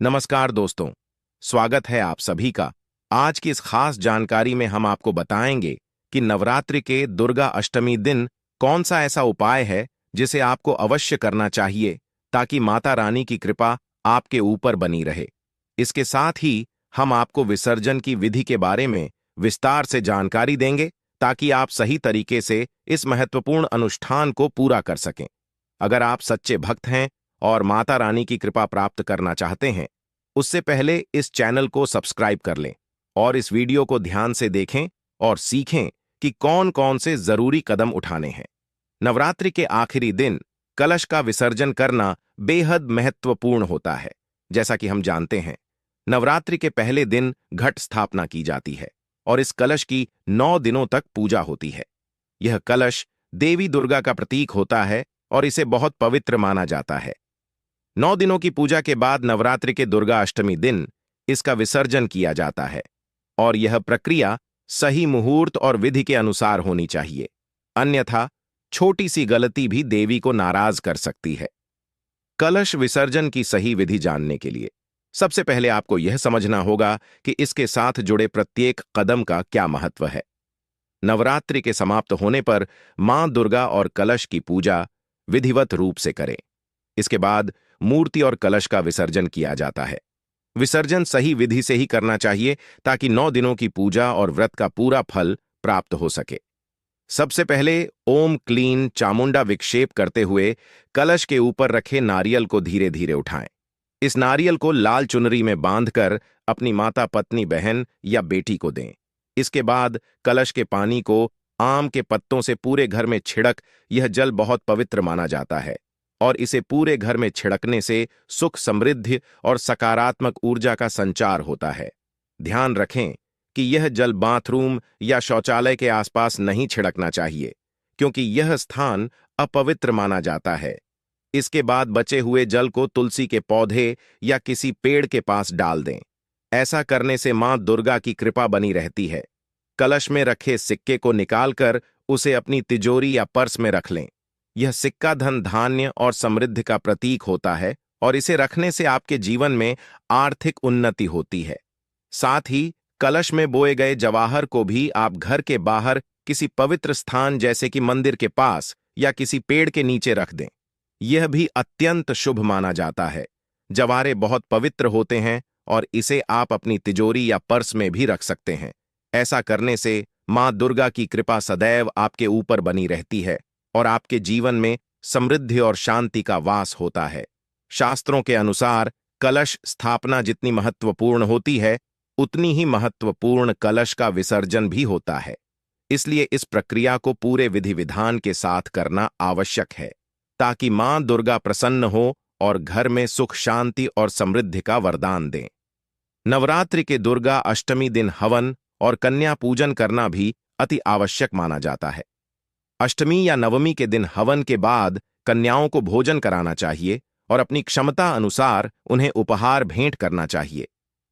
नमस्कार दोस्तों, स्वागत है आप सभी का। आज की इस खास जानकारी में हम आपको बताएंगे कि नवरात्रि के दुर्गा अष्टमी दिन कौन सा ऐसा उपाय है जिसे आपको अवश्य करना चाहिए ताकि माता रानी की कृपा आपके ऊपर बनी रहे। इसके साथ ही हम आपको विसर्जन की विधि के बारे में विस्तार से जानकारी देंगे ताकि आप सही तरीके से इस महत्वपूर्ण अनुष्ठान को पूरा कर सकें। अगर आप सच्चे भक्त हैं और माता रानी की कृपा प्राप्त करना चाहते हैं, उससे पहले इस चैनल को सब्सक्राइब कर लें और इस वीडियो को ध्यान से देखें और सीखें कि कौन कौन से जरूरी कदम उठाने हैं। नवरात्रि के आखिरी दिन कलश का विसर्जन करना बेहद महत्वपूर्ण होता है। जैसा कि हम जानते हैं, नवरात्रि के पहले दिन घट स्थापना की जाती है और इस कलश की 9 दिनों तक पूजा होती है। यह कलश देवी दुर्गा का प्रतीक होता है और इसे बहुत पवित्र माना जाता है। 9 दिनों की पूजा के बाद नवरात्रि के दुर्गा अष्टमी दिन इसका विसर्जन किया जाता है और यह प्रक्रिया सही मुहूर्त और विधि के अनुसार होनी चाहिए, अन्यथा छोटी सी गलती भी देवी को नाराज कर सकती है। कलश विसर्जन की सही विधि जानने के लिए सबसे पहले आपको यह समझना होगा कि इसके साथ जुड़े प्रत्येक कदम का क्या महत्व है। नवरात्रि के समाप्त होने पर मां दुर्गा और कलश की पूजा विधिवत रूप से करें। इसके बाद मूर्ति और कलश का विसर्जन किया जाता है। विसर्जन सही विधि से ही करना चाहिए ताकि 9 दिनों की पूजा और व्रत का पूरा फल प्राप्त हो सके। सबसे पहले ओम क्लीन चामुंडा विक्षेप करते हुए कलश के ऊपर रखे नारियल को धीरे धीरे उठाएं। इस नारियल को लाल चुनरी में बांधकर अपनी माता, पत्नी, बहन या बेटी को दें। इसके बाद कलश के पानी को आम के पत्तों से पूरे घर में छिड़क। यह जल बहुत पवित्र माना जाता है और इसे पूरे घर में छिड़कने से सुख, समृद्धि और सकारात्मक ऊर्जा का संचार होता है। ध्यान रखें कि यह जल बाथरूम या शौचालय के आसपास नहीं छिड़कना चाहिए, क्योंकि यह स्थान अपवित्र माना जाता है। इसके बाद बचे हुए जल को तुलसी के पौधे या किसी पेड़ के पास डाल दें। ऐसा करने से मां दुर्गा की कृपा बनी रहती है। कलश में रखे सिक्के को निकालकर उसे अपनी तिजोरी या पर्स में रख लें। यह सिक्का धन, धान्य और समृद्धि का प्रतीक होता है और इसे रखने से आपके जीवन में आर्थिक उन्नति होती है। साथ ही कलश में बोए गए जवाहर को भी आप घर के बाहर किसी पवित्र स्थान जैसे कि मंदिर के पास या किसी पेड़ के नीचे रख दें। यह भी अत्यंत शुभ माना जाता है। जवारे बहुत पवित्र होते हैं और इसे आप अपनी तिजोरी या पर्स में भी रख सकते हैं। ऐसा करने से मां दुर्गा की कृपा सदैव आपके ऊपर बनी रहती है और आपके जीवन में समृद्धि और शांति का वास होता है। शास्त्रों के अनुसार कलश स्थापना जितनी महत्वपूर्ण होती है, उतनी ही महत्वपूर्ण कलश का विसर्जन भी होता है। इसलिए इस प्रक्रिया को पूरे विधि विधान के साथ करना आवश्यक है ताकि मां दुर्गा प्रसन्न हो और घर में सुख, शांति और समृद्धि का वरदान दें। नवरात्रि के दुर्गा अष्टमी दिन हवन और कन्या पूजन करना भी अति आवश्यक माना जाता है। अष्टमी या नवमी के दिन हवन के बाद कन्याओं को भोजन कराना चाहिए और अपनी क्षमता अनुसार उन्हें उपहार भेंट करना चाहिए।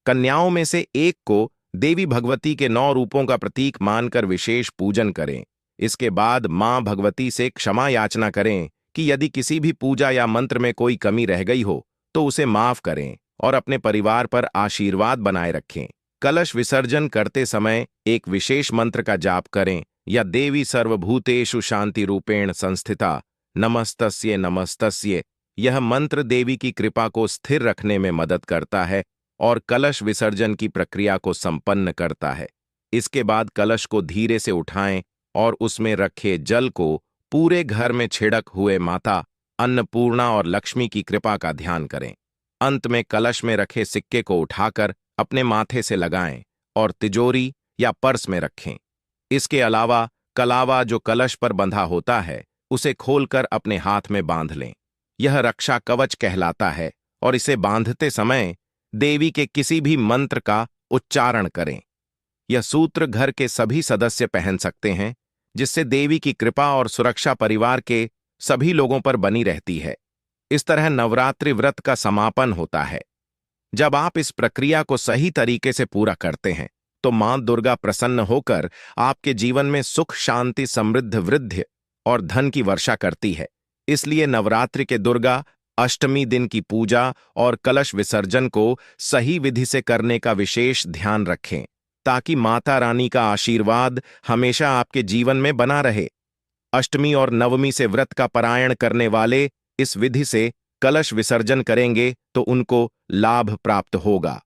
कन्याओं में से एक को देवी भगवती के 9 रूपों का प्रतीक मानकर विशेष पूजन करें। इसके बाद मां भगवती से क्षमा याचना करें कि यदि किसी भी पूजा या मंत्र में कोई कमी रह गई हो तो उसे माफ करें और अपने परिवार पर आशीर्वाद बनाए रखें। कलश विसर्जन करते समय एक विशेष मंत्र का जाप करें या देवी सर्वभूतेषु शांति रूपेण संस्थिता नमस्तस्ये नमस्तस्ये। यह मंत्र देवी की कृपा को स्थिर रखने में मदद करता है और कलश विसर्जन की प्रक्रिया को संपन्न करता है। इसके बाद कलश को धीरे से उठाएं और उसमें रखे जल को पूरे घर में छिड़क हुए माता अन्नपूर्णा और लक्ष्मी की कृपा का ध्यान करें। अंत में कलश में रखे सिक्के को उठाकर अपने माथे से लगाएं और तिजोरी या पर्स में रखें। इसके अलावा कलावा जो कलश पर बंधा होता है, उसे खोलकर अपने हाथ में बांध लें। यह रक्षा कवच कहलाता है और इसे बांधते समय देवी के किसी भी मंत्र का उच्चारण करें। यह सूत्र घर के सभी सदस्य पहन सकते हैं, जिससे देवी की कृपा और सुरक्षा परिवार के सभी लोगों पर बनी रहती है। इस तरह नवरात्रि व्रत का समापन होता है। जब आप इस प्रक्रिया को सही तरीके से पूरा करते हैं तो मां दुर्गा प्रसन्न होकर आपके जीवन में सुख, शांति, समृद्धि, वृद्धि और धन की वर्षा करती है। इसलिए नवरात्रि के दुर्गा अष्टमी दिन की पूजा और कलश विसर्जन को सही विधि से करने का विशेष ध्यान रखें, ताकि माता रानी का आशीर्वाद हमेशा आपके जीवन में बना रहे। अष्टमी और नवमी से व्रत का पारायण करने वाले इस विधि से कलश विसर्जन करेंगे तो उनको लाभ प्राप्त होगा।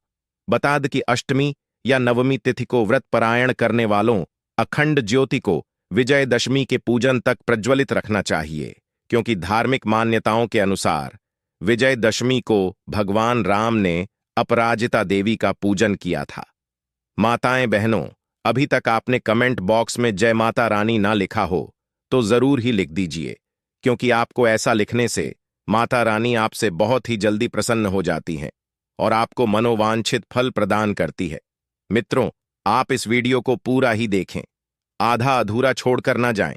बता दें कि अष्टमी या नवमी तिथि को व्रत पारायण करने वालों अखंड ज्योति को विजयदशमी के पूजन तक प्रज्वलित रखना चाहिए, क्योंकि धार्मिक मान्यताओं के अनुसार विजयदशमी को भगवान राम ने अपराजिता देवी का पूजन किया था। माताएं बहनों, अभी तक आपने कमेंट बॉक्स में जय माता रानी ना लिखा हो तो जरूर ही लिख दीजिए, क्योंकि आपको ऐसा लिखने से माता रानी आपसे बहुत ही जल्दी प्रसन्न हो जाती हैं और आपको मनोवांछित फल प्रदान करती है। मित्रों, आप इस वीडियो को पूरा ही देखें, आधा अधूरा छोड़कर ना जाएं।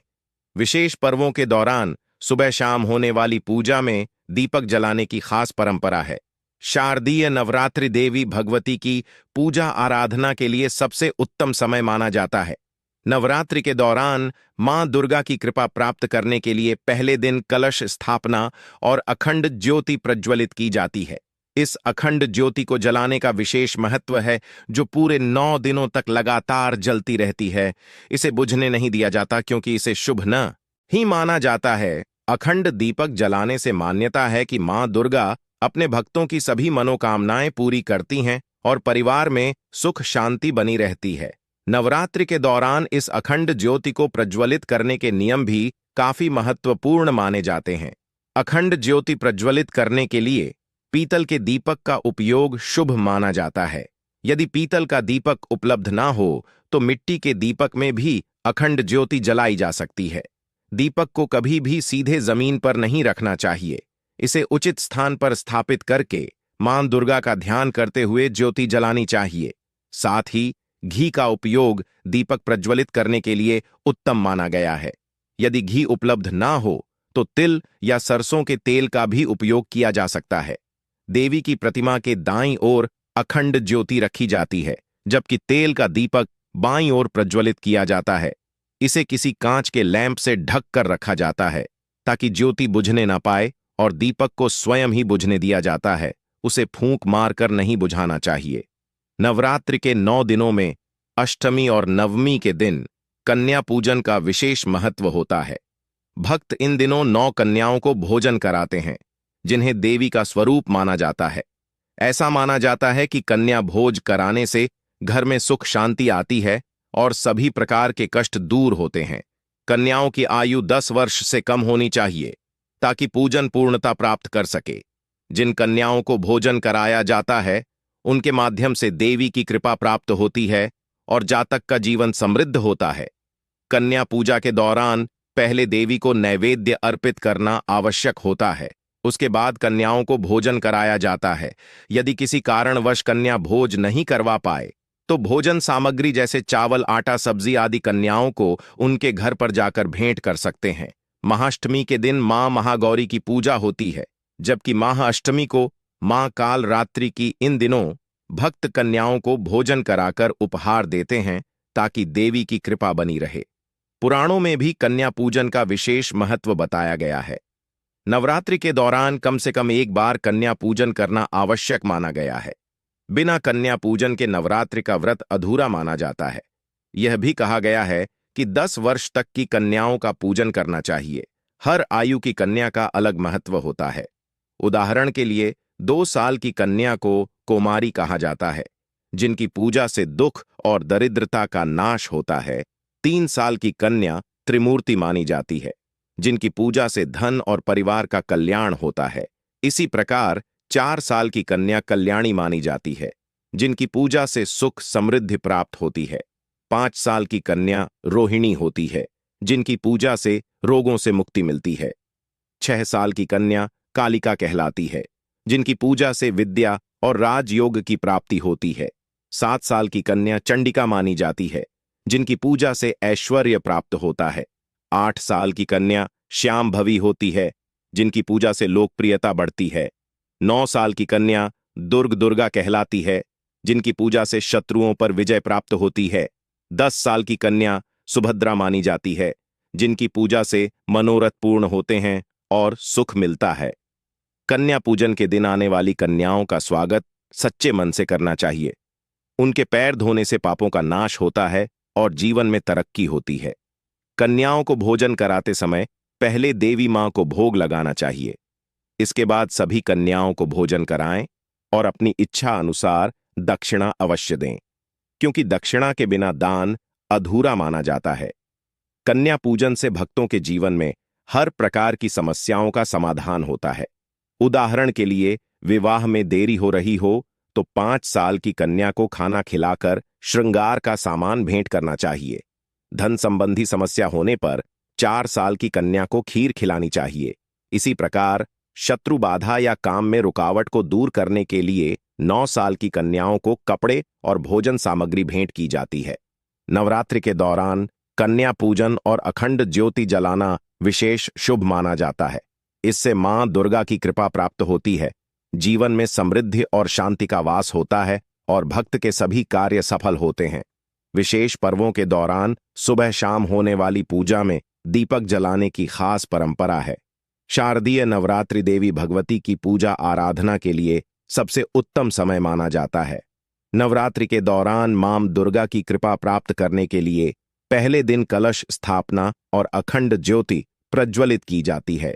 विशेष पर्वों के दौरान सुबह शाम होने वाली पूजा में दीपक जलाने की खास परंपरा है। शारदीय नवरात्रि देवी भगवती की पूजा आराधना के लिए सबसे उत्तम समय माना जाता है। नवरात्रि के दौरान मां दुर्गा की कृपा प्राप्त करने के लिए पहले दिन कलश स्थापना और अखंड ज्योति प्रज्वलित की जाती है। इस अखंड ज्योति को जलाने का विशेष महत्व है, जो पूरे 9 दिनों तक लगातार जलती रहती है। इसे बुझने नहीं दिया जाता, क्योंकि इसे शुभ न ही माना जाता है। अखंड दीपक जलाने से मान्यता है कि मां दुर्गा अपने भक्तों की सभी मनोकामनाएं पूरी करती हैं और परिवार में सुख शांति बनी रहती है। नवरात्रि के दौरान इस अखंड ज्योति को प्रज्वलित करने के नियम भी काफी महत्वपूर्ण माने जाते हैं। अखंड ज्योति प्रज्वलित करने के लिए पीतल के दीपक का उपयोग शुभ माना जाता है। यदि पीतल का दीपक उपलब्ध ना हो तो मिट्टी के दीपक में भी अखंड ज्योति जलाई जा सकती है। दीपक को कभी भी सीधे जमीन पर नहीं रखना चाहिए। इसे उचित स्थान पर स्थापित करके मां दुर्गा का ध्यान करते हुए ज्योति जलानी चाहिए। साथ ही घी का उपयोग दीपक प्रज्वलित करने के लिए उत्तम माना गया है। यदि घी उपलब्ध ना हो तो तिल या सरसों के तेल का भी उपयोग किया जा सकता है। देवी की प्रतिमा के दाईं ओर अखंड ज्योति रखी जाती है, जबकि तेल का दीपक बाईं ओर प्रज्वलित किया जाता है। इसे किसी कांच के लैंप से ढक कर रखा जाता है, ताकि ज्योति बुझने ना पाए, और दीपक को स्वयं ही बुझने दिया जाता है। उसे फूंक मारकर नहीं बुझाना चाहिए। नवरात्रि के 9 दिनों में अष्टमी और नवमी के दिन कन्या पूजन का विशेष महत्व होता है। भक्त इन दिनों 9 कन्याओं को भोजन कराते हैं, जिन्हें देवी का स्वरूप माना जाता है। ऐसा माना जाता है कि कन्या भोज कराने से घर में सुख शांति आती है और सभी प्रकार के कष्ट दूर होते हैं। कन्याओं की आयु 10 वर्ष से कम होनी चाहिए, ताकि पूजन पूर्णता प्राप्त कर सके। जिन कन्याओं को भोजन कराया जाता है, उनके माध्यम से देवी की कृपा प्राप्त होती है और जातक का जीवन समृद्ध होता है। कन्या पूजा के दौरान पहले देवी को नैवेद्य अर्पित करना आवश्यक होता है। उसके बाद कन्याओं को भोजन कराया जाता है। यदि किसी कारणवश कन्या भोज नहीं करवा पाए तो भोजन सामग्री जैसे चावल, आटा, सब्जी आदि कन्याओं को उनके घर पर जाकर भेंट कर सकते हैं। महाअष्टमी के दिन मां महागौरी की पूजा होती है, जबकि महाअष्टमी को मां काल रात्रि की। इन दिनों भक्त कन्याओं को भोजन कराकर उपहार देते हैं, ताकि देवी की कृपा बनी रहे। पुराणों में भी कन्या पूजन का विशेष महत्व बताया गया है। नवरात्रि के दौरान कम से कम एक बार कन्या पूजन करना आवश्यक माना गया है। बिना कन्या पूजन के नवरात्रि का व्रत अधूरा माना जाता है। यह भी कहा गया है कि 10 वर्ष तक की कन्याओं का पूजन करना चाहिए। हर आयु की कन्या का अलग महत्व होता है। उदाहरण के लिए 2 साल की कन्या को कोमारी कहा जाता है, जिनकी पूजा से दुख और दरिद्रता का नाश होता है। 3 साल की कन्या त्रिमूर्ति मानी जाती है, जिनकी पूजा से धन और परिवार का कल्याण होता है। इसी प्रकार 4 साल की कन्या कल्याणी मानी जाती है, जिनकी पूजा से सुख समृद्धि प्राप्त होती है। 5 साल की कन्या रोहिणी होती है, जिनकी पूजा से रोगों से मुक्ति मिलती है। 6 साल की कन्या कालिका कहलाती है, जिनकी पूजा से विद्या और राजयोग की प्राप्ति होती है। 7 साल की कन्या चंडिका मानी जाती है, जिनकी पूजा से ऐश्वर्य प्राप्त होता है। 8 साल की कन्या श्यामभवी होती है, जिनकी पूजा से लोकप्रियता बढ़ती है। 9 साल की कन्या दुर्गा कहलाती है, जिनकी पूजा से शत्रुओं पर विजय प्राप्त होती है। 10 साल की कन्या सुभद्रा मानी जाती है, जिनकी पूजा से मनोरथ पूर्ण होते हैं और सुख मिलता है। कन्या पूजन के दिन आने वाली कन्याओं का स्वागत सच्चे मन से करना चाहिए। उनके पैर धोने से पापों का नाश होता है और जीवन में तरक्की होती है। कन्याओं को भोजन कराते समय पहले देवी मां को भोग लगाना चाहिए। इसके बाद सभी कन्याओं को भोजन कराएं और अपनी इच्छा अनुसार दक्षिणा अवश्य दें, क्योंकि दक्षिणा के बिना दान अधूरा माना जाता है। कन्या पूजन से भक्तों के जीवन में हर प्रकार की समस्याओं का समाधान होता है। उदाहरण के लिए, विवाह में देरी हो रही हो तो 5 साल की कन्या को खाना खिलाकर श्रृंगार का सामान भेंट करना चाहिए। धन संबंधी समस्या होने पर 4 साल की कन्या को खीर खिलानी चाहिए। इसी प्रकार शत्रु बाधा या काम में रुकावट को दूर करने के लिए 9 साल की कन्याओं को कपड़े और भोजन सामग्री भेंट की जाती है। नवरात्रि के दौरान कन्या पूजन और अखंड ज्योति जलाना विशेष शुभ माना जाता है। इससे मां दुर्गा की कृपा प्राप्त होती है, जीवन में समृद्धि और शांति का वास होता है और भक्त के सभी कार्य सफल होते हैं। विशेष पर्वों के दौरान सुबह शाम होने वाली पूजा में दीपक जलाने की खास परंपरा है। शारदीय नवरात्रि देवी भगवती की पूजा आराधना के लिए सबसे उत्तम समय माना जाता है। नवरात्रि के दौरान मां दुर्गा की कृपा प्राप्त करने के लिए पहले दिन कलश स्थापना और अखंड ज्योति प्रज्वलित की जाती है।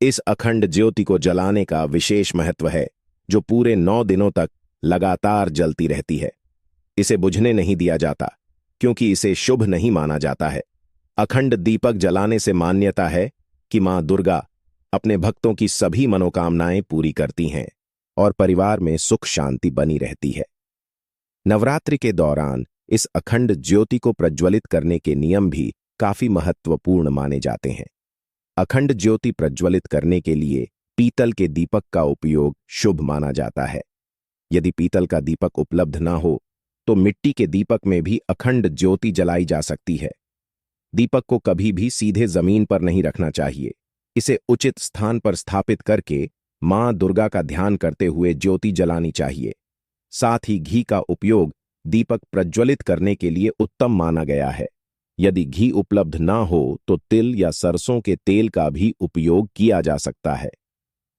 इस अखंड ज्योति को जलाने का विशेष महत्व है, जो पूरे 9 दिनों तक लगातार जलती रहती है। इसे बुझने नहीं दिया जाता, क्योंकि इसे शुभ नहीं माना जाता है। अखंड दीपक जलाने से मान्यता है कि मां दुर्गा अपने भक्तों की सभी मनोकामनाएं पूरी करती हैं और परिवार में सुख शांति बनी रहती है। नवरात्रि के दौरान इस अखंड ज्योति को प्रज्वलित करने के नियम भी काफी महत्वपूर्ण माने जाते हैं। अखंड ज्योति प्रज्वलित करने के लिए पीतल के दीपक का उपयोग शुभ माना जाता है। यदि पीतल का दीपक उपलब्ध ना हो तो मिट्टी के दीपक में भी अखंड ज्योति जलाई जा सकती है। दीपक को कभी भी सीधे जमीन पर नहीं रखना चाहिए। इसे उचित स्थान पर स्थापित करके मां दुर्गा का ध्यान करते हुए ज्योति जलानी चाहिए। साथ ही घी का उपयोग दीपक प्रज्वलित करने के लिए उत्तम माना गया है। यदि घी उपलब्ध ना हो तो तिल या सरसों के तेल का भी उपयोग किया जा सकता है।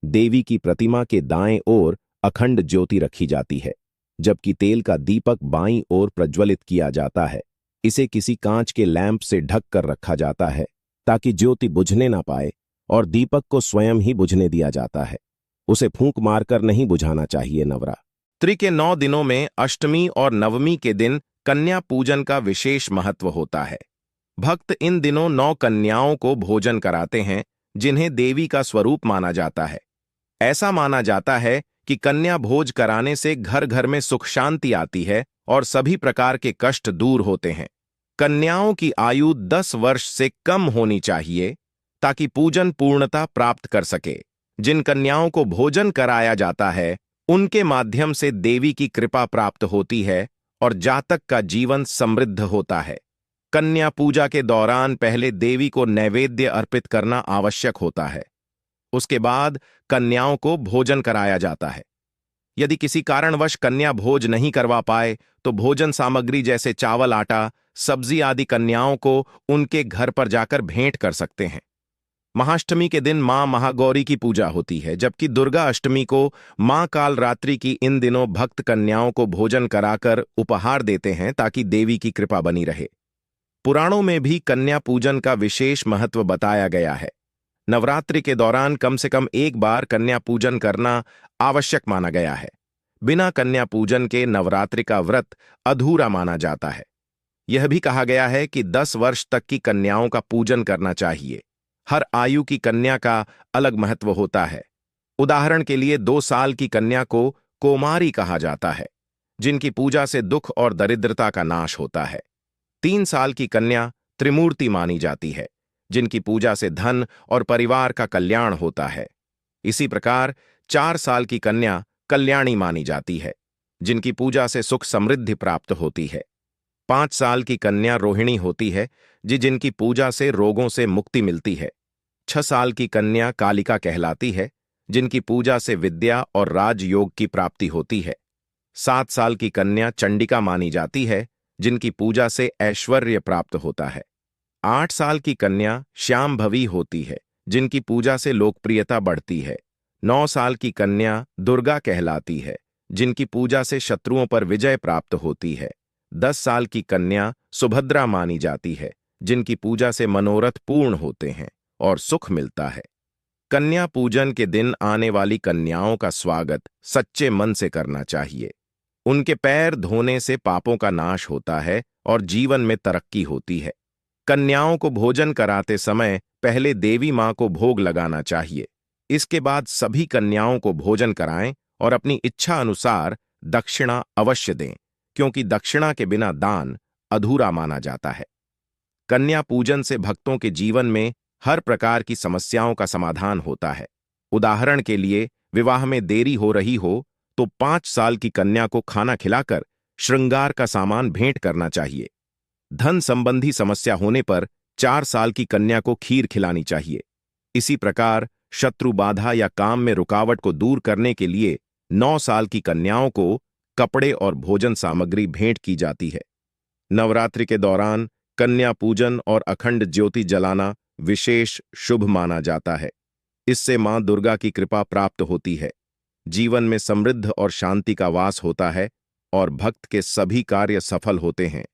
देवी की प्रतिमा के दाएं ओर अखंड ज्योति रखी जाती है, जबकि तेल का दीपक बाईं ओर प्रज्वलित किया जाता है। इसे किसी कांच के लैंप से ढक कर रखा जाता है ताकि ज्योति बुझने ना पाए, और दीपक को स्वयं ही बुझने दिया जाता है। उसे फूंक मारकर नहीं बुझाना चाहिए। नवरात्रि के 9 दिनों में अष्टमी और नवमी के दिन कन्या पूजन का विशेष महत्व होता है। भक्त इन दिनों 9 कन्याओं को भोजन कराते हैं, जिन्हें देवी का स्वरूप माना जाता है। ऐसा माना जाता है कि कन्या भोज कराने से घर घर में सुख शांति आती है और सभी प्रकार के कष्ट दूर होते हैं। कन्याओं की आयु 10 वर्ष से कम होनी चाहिए ताकि पूजन पूर्णता प्राप्त कर सके। जिन कन्याओं को भोजन कराया जाता है उनके माध्यम से देवी की कृपा प्राप्त होती है और जातक का जीवन समृद्ध होता है। कन्या पूजा के दौरान पहले देवी को नैवेद्य अर्पित करना आवश्यक होता है। उसके बाद कन्याओं को भोजन कराया जाता है। यदि किसी कारणवश कन्या भोज नहीं करवा पाए तो भोजन सामग्री जैसे चावल, आटा, सब्जी आदि कन्याओं को उनके घर पर जाकर भेंट कर सकते हैं। महाअष्टमी के दिन मां महागौरी की पूजा होती है, जबकि दुर्गा अष्टमी को मां कालरात्रि की। इन दिनों भक्त कन्याओं को भोजन कराकर उपहार देते हैं ताकि देवी की कृपा बनी रहे। पुराणों में भी कन्या पूजन का विशेष महत्व बताया गया है। नवरात्रि के दौरान कम से कम एक बार कन्या पूजन करना आवश्यक माना गया है। बिना कन्या पूजन के नवरात्रि का व्रत अधूरा माना जाता है। यह भी कहा गया है कि 10 वर्ष तक की कन्याओं का पूजन करना चाहिए। हर आयु की कन्या का अलग महत्व होता है। उदाहरण के लिए 2 साल की कन्या को कोमारी कहा जाता है, जिनकी पूजा से दुख और दरिद्रता का नाश होता है। 3 साल की कन्या त्रिमूर्ति मानी जाती है, जिनकी पूजा से धन और परिवार का कल्याण होता है। इसी प्रकार 4 साल की कन्या कल्याणी मानी जाती है, जिनकी पूजा से सुख समृद्धि प्राप्त होती है। 5 साल की कन्या रोहिणी होती है, जिनकी पूजा से रोगों से मुक्ति मिलती है। 6 साल की कन्या कालिका कहलाती है, जिनकी पूजा से विद्या और राजयोग की प्राप्ति होती है। 7 साल की कन्या चंडिका मानी जाती है, जिनकी पूजा से ऐश्वर्य प्राप्त होता है। 8 साल की कन्या श्यामभवी होती है, जिनकी पूजा से लोकप्रियता बढ़ती है। 9 साल की कन्या दुर्गा कहलाती है, जिनकी पूजा से शत्रुओं पर विजय प्राप्त होती है। 10 साल की कन्या सुभद्रा मानी जाती है, जिनकी पूजा से मनोरथ पूर्ण होते हैं और सुख मिलता है। कन्या पूजन के दिन आने वाली कन्याओं का स्वागत सच्चे मन से करना चाहिए। उनके पैर धोने से पापों का नाश होता है और जीवन में तरक्की होती है। कन्याओं को भोजन कराते समय पहले देवी मां को भोग लगाना चाहिए। इसके बाद सभी कन्याओं को भोजन कराएं और अपनी इच्छा अनुसार दक्षिणा अवश्य दें, क्योंकि दक्षिणा के बिना दान अधूरा माना जाता है। कन्या पूजन से भक्तों के जीवन में हर प्रकार की समस्याओं का समाधान होता है। उदाहरण के लिए, विवाह में देरी हो रही हो तो 5 साल की कन्या को खाना खिलाकर श्रृंगार का सामान भेंट करना चाहिए। धन संबंधी समस्या होने पर 4 साल की कन्या को खीर खिलानी चाहिए। इसी प्रकार शत्रु बाधा या काम में रुकावट को दूर करने के लिए 9 साल की कन्याओं को कपड़े और भोजन सामग्री भेंट की जाती है। नवरात्रि के दौरान कन्या पूजन और अखंड ज्योति जलाना विशेष शुभ माना जाता है। इससे मां दुर्गा की कृपा प्राप्त होती है, जीवन में समृद्ध और शांति का वास होता है और भक्त के सभी कार्य सफल होते हैं।